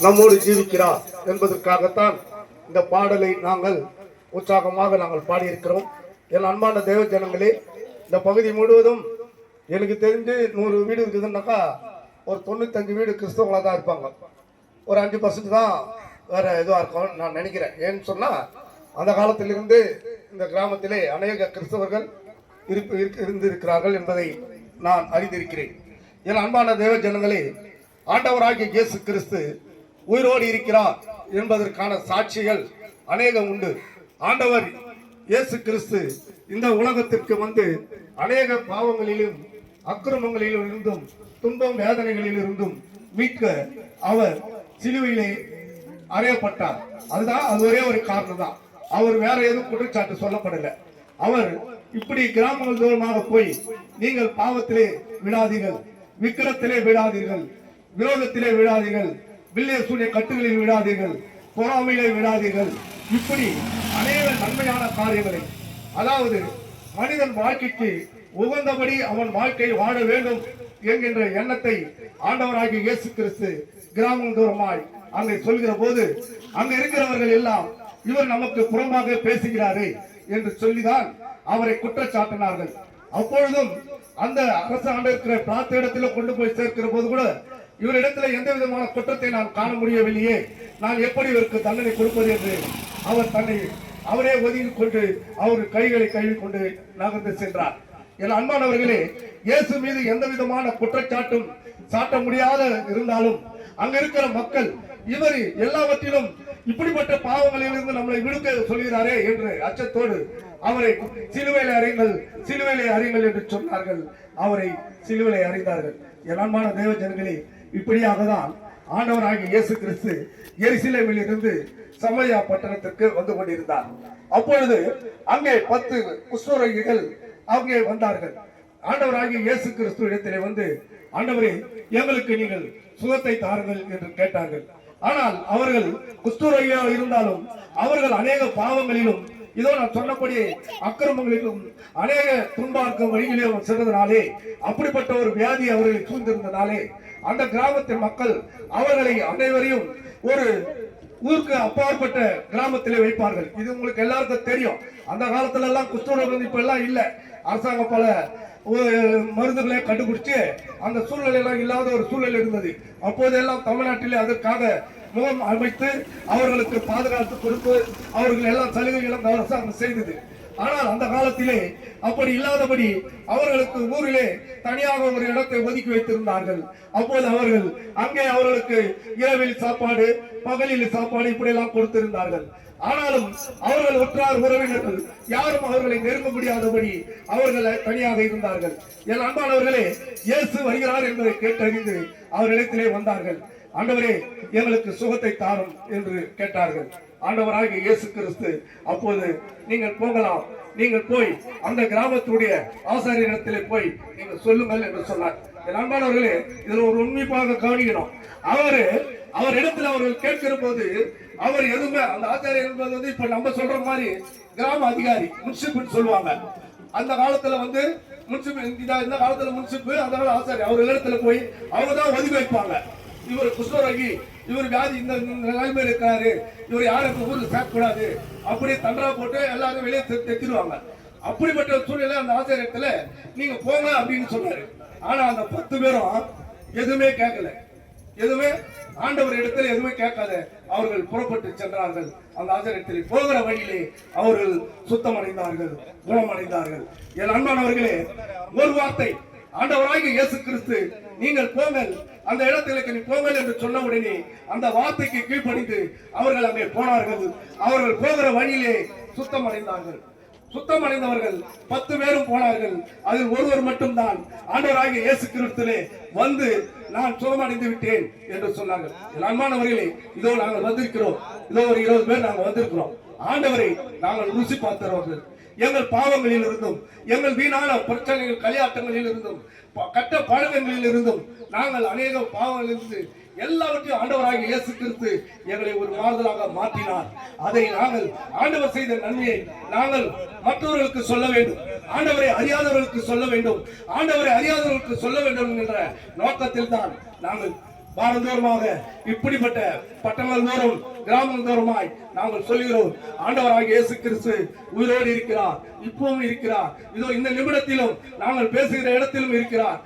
நம்மோடு ஜீவிக்கிறார் என்பதற்காகத்தான் இந்த பாடலை நாங்கள் உற்சாகமாக பாடியிருக்கிறோம். என் அன்பான தேவ ஜனங்களே, இந்த பகுதி முழுவதும் எனக்கு தெரிஞ்சு 100 வீடு இருக்குதுன்னாக்கா ஒரு 95 வீடு கிறிஸ்தவங்களாக தான் இருப்பாங்க. ஒரு 5% தான் வேற எதுவாக இருக்கும் நான் நினைக்கிறேன். ஏன்னு சொன்னால் அந்த காலத்திலிருந்து இந்த கிராமத்திலே அநேக கிறிஸ்தவர்கள் இருந்திருக்கிறார்கள் என்பதை நான் அறிந்திருக்கிறேன். என் அன்பான தேவ ஜனங்களே, ஆண்டவராகிய இயேசு கிறிஸ்து உயிரோடு இருக்கிறார் என்பதற்கான சாட்சிகள் அநேகம் உண்டு. ஆண்டவர் இயேசு கிறிஸ்து இந்த உலகத்திற்கு வந்து அநேக பாவங்களிலும் அக்கிரமங்களிலும் இருந்தும் துன்பம் வேதனைகளில் இருந்தும் மீட்க அவர் சிலுவையிலே அறையப்பட்டார். அதுதான், அது ஒரே ஒரு காரணம் தான். அவர் வேற எதுவும் குற்றச்சாட்டு சொல்லப்படல. அவர் இப்படி கிராமங்கள் தூரமாக போய் நீங்கள் பாவத்திலே விடாதீர்கள், விக்கிரத்திலே விடாதீர்கள், விரோதத்திலே விடாதீர்கள், வில்லிய சூரிய கட்டுகளில் விடாதீர்கள், பொறாமையிலே விடாதீர்கள், இப்படி அநேக நன்மையான காரியங்களை, அதாவது மனிதன் வாழ்க்கைக்கு உகந்தபடி அவன் வாழ்க்கை வாழ வேண்டும் என்கின்ற எண்ணத்தை ஆண்டவராகிய இயேசு கிறிஸ்து கிராமம் தூரமாய் அங்கே சொல்கிற போது அங்க இருக்கிறவர்கள் எல்லாம் இவர் நமக்கு புறம்பாக பேசுகிறாரே என்று சொல்லிதான் அவரை குற்றச்சாட்டினார்கள். அப்பொழுதும் அந்த அரசாண்ட இருக்கிற பிரார்த்த இடத்துல கொண்டு போய் சேர்க்கிற போது கூட இவரிடத்துல எந்த விதமான குற்றத்தை நான் காண முடியவில்லையே, நான் எப்படி இவருக்கு தண்டனை கொடுப்பது என்று அவர் தன்னை அவரே ஒதுங்கி கொண்டு அவர் கைகளை கழுவி கொண்டு நகர்ந்து சென்றார். என் அன்பானவர்களே, இயேசு மீது எந்த விதமான குற்றச்சாட்டும் சாட்ட முடியாத இருந்தாலும் அங்க இருக்கிற மக்கள் இவர் எல்லாவற்றிலும் இப்படிப்பட்ட பாவங்களில் இருந்து நம்மளை விடுக்க சொல்கிறாரே என்று அச்சத்தோடு அவரை சிலுவையிலே அறையுங்கள், சிலுவையிலே அறியுங்கள் என்று சொன்னார்கள். அவரை சிலுவையிலே அறிந்தார்கள். என் அன்பான தேவ ஜனங்களே, இப்படியாக தான் ஆண்டவராகிய இயேசு கிறிஸ்து எருசலேமில் இருந்து சமரியா பட்டணத்திற்கு வந்து கொண்டிருந்தார். அப்பொழுது அங்கே 10 குஷ்டரோகிகள் அங்கே வந்தார்கள். ஆண்டவராகிய இயேசு கிறிஸ்து இடத்திலே வந்து, ஆண்டவரே, எங்களுக்கு நீங்கள் சுகத்தை தாருங்கள் என்று கேட்டார்கள். ஆனால் அவர்கள் குஷ்டரோகியாக இருந்தாலும் அவர்கள் அநேக பாவங்களிலும் இதோ நான் சொன்னபடி அக்கிரமங்களிலும் அநேக துன்பார்க்க வழிகளிலும் சென்றதனாலே, அப்படிப்பட்ட ஒரு வியாதி அவர்களை சூழ்ந்திருந்தனாலே அந்த கிராமத்தின் மக்கள் அவர்களை அனைவரையும் ஒரு ஊருக்கு அப்பாற்பட்ட கிராமத்திலே வைப்பார்கள். இது உங்களுக்கு எல்லாருக்கும் தெரியும். அந்த காலத்துல எல்லாம் குஷ்டரோகம் இப்ப எல்லாம் இல்ல. அரசாங்கம் பல மருந்துகளை கண்டுபிடிச்சு அந்த சூழ்நிலை எல்லாம் இல்லாத ஒரு சூழ்நிலை இருந்தது. அப்போதெல்லாம் தமிழ்நாட்டிலே அதற்காக முகம் அமைத்து அவர்களுக்கு பாதுகாத்து கொடுத்து அவர்கள் எல்லாம் சலுகைகளும் அரசாங்கம் செய்தது. ஆனால் அந்த காலத்திலே அப்படி இல்லாதபடி அவர்களுக்கு ஊரிலே தனியாக ஒரு இடத்தை ஒதுக்கி வைத்திருந்தார்கள். அப்போது அவர்கள் அங்கே அவர்களுக்கு இரவில் சாப்பாடு, பகலில் சாப்பாடு இப்படி எல்லாம் கொடுத்திருந்தார்கள். ஆனாலும் அவர்கள் உற்றார் உறவினர்கள் யாரும் அவர்களை நெருங்க முடியாதபடி அவர்கள் தனியாக இருந்தார்கள். என் அன்பானவர்களே, இயேசு வருகிறார் என்பதை கேட்டறிந்து அவரிடத்திலே வந்தார்கள். ஆண்டவரே, எங்களுக்கு சுகத்தை தாரும் என்று கேட்டார்கள். ஆண்டவராகிய இயேசு கிறிஸ்து அப்போது, நீங்கள் போகலாம், நீங்கள் போய் அந்த கிராமத்துடைய ஆசாரியரிடத்திலே போய் நீங்கள் சொல்லுங்கள் என்று சொன்னார். என் அன்பானவர்களே, இதுல ஒரு உண்மைப்பாக கவனிக்கணும். அவர் இடத்துல அவர்கள் கேட்கிற போது அவர் எதுவுமே, அந்த ஆச்சாரியர் என்பது வந்து இப்ப நம்ம சொல்ற மாதிரி கிராம அதிகாரி, முன்சிபல் சொல்லுவாங்க. அந்த காலத்துல வந்து முன்சிபல், இந்த காலத்துல முன்சிபல், அதனால ஆச்சாரியர் அவர் இடத்துல போய் அவங்க தான் ஒதுக்கி வைப்பாங்க. இவர் குஷ்டரோகி, இவர் வியாதி இந்த நிலைமை இருக்காரு, இவர் யாரும் ஊருக்கு சேர்க்கக்கூடாது, அப்படியே தண்டரா போட்டு எல்லாரும் வெளியே தெத்திடுவாங்க. அப்படிப்பட்ட சூழ்நிலை அந்த ஆச்சாரியத்துல நீங்க போங்க அப்படின்னு சொன்னாரு. ஆனா அந்த 10 பேரும் எதுவுமே கேட்கல, எதுவுமே ஆண்டவர் இடத்துல எதுவுமே கேட்காத அவர்கள் புறப்பட்டு சென்றார்கள். அந்த ஆச்சாரியத்தில் போகிற வழியிலே அவர்கள் சுத்தமடைந்தார்கள், குணமடைந்தார்கள். என் அன்பானவர்களே, ஒரு வார்த்தை, ஆண்டவராகிய இயேசு கிறிஸ்து நீங்கள் போங்கள், அந்த இடத்திற்கு நீ போங்கள் என்று சொன்ன உடனே அந்த வார்த்தைக்கு கீழ்ப்படிந்து அவர்கள் அங்கே போனார்கள். அவர்கள் போகிற வழியிலே சுத்தமடைந்தார்கள். சுத்தமடைந்தவர்கள் 10 பேரும் போனார்கள். அதில் ஒருவர் மட்டும்தான் ஆண்டவராகிய இயேசு கிறிஸ்துவிலே வந்து, நான் சுகமடைந்து விட்டேன் என்று சொன்னார்கள். அன்பானவர்களே, இதோ நாங்கள் வந்திருக்கிறோம், இதோ ஒரு 20 பேர் நாங்கள் வந்திருக்கிறோம். ஆண்டவரை நாங்கள் ருசி பார்த்தவர்கள். எங்கள் பாவங்களில் இருந்தும், எங்கள் வீணான பிரச்சனைகள், களியாட்டங்களில் இருந்தும், கட்ட பழக்கங்களில் இருந்தும் நாங்கள் அநேக பாவங்களிலிருந்து எல்லாவற்றையும் ஆண்டவராகிய இயேசு கிறிஸ்து எங்களை ஒரு மாறுதலாக மாற்றினார். அதை நாங்கள் ஆண்டவர் செய்த நன்மையை நாங்கள் மற்றவர்களுக்கு சொல்ல வேண்டும், ஆண்டவரை அறியாதவர்களுக்கு சொல்ல வேண்டும், ஆண்டவரை அறியாதவர்களுக்கு சொல்ல வேண்டும் என்ற நோக்கத்தில் தான் நாங்கள் வாரந்தோறுமாக இப்படிப்பட்ட பட்டணங்கள் தோறும் கிராமங்கள் தோறுமாய் நாங்கள் சொல்கிறோம், ஆண்டவராகிய இயேசு கிறிஸ்து உயிரோடு இருக்கிறார், இப்பவும் இருக்கிறார். இதோ இந்த நிமிடத்திலும் நாங்கள் பேசுகிற இடத்திலும் இருக்கிறார்.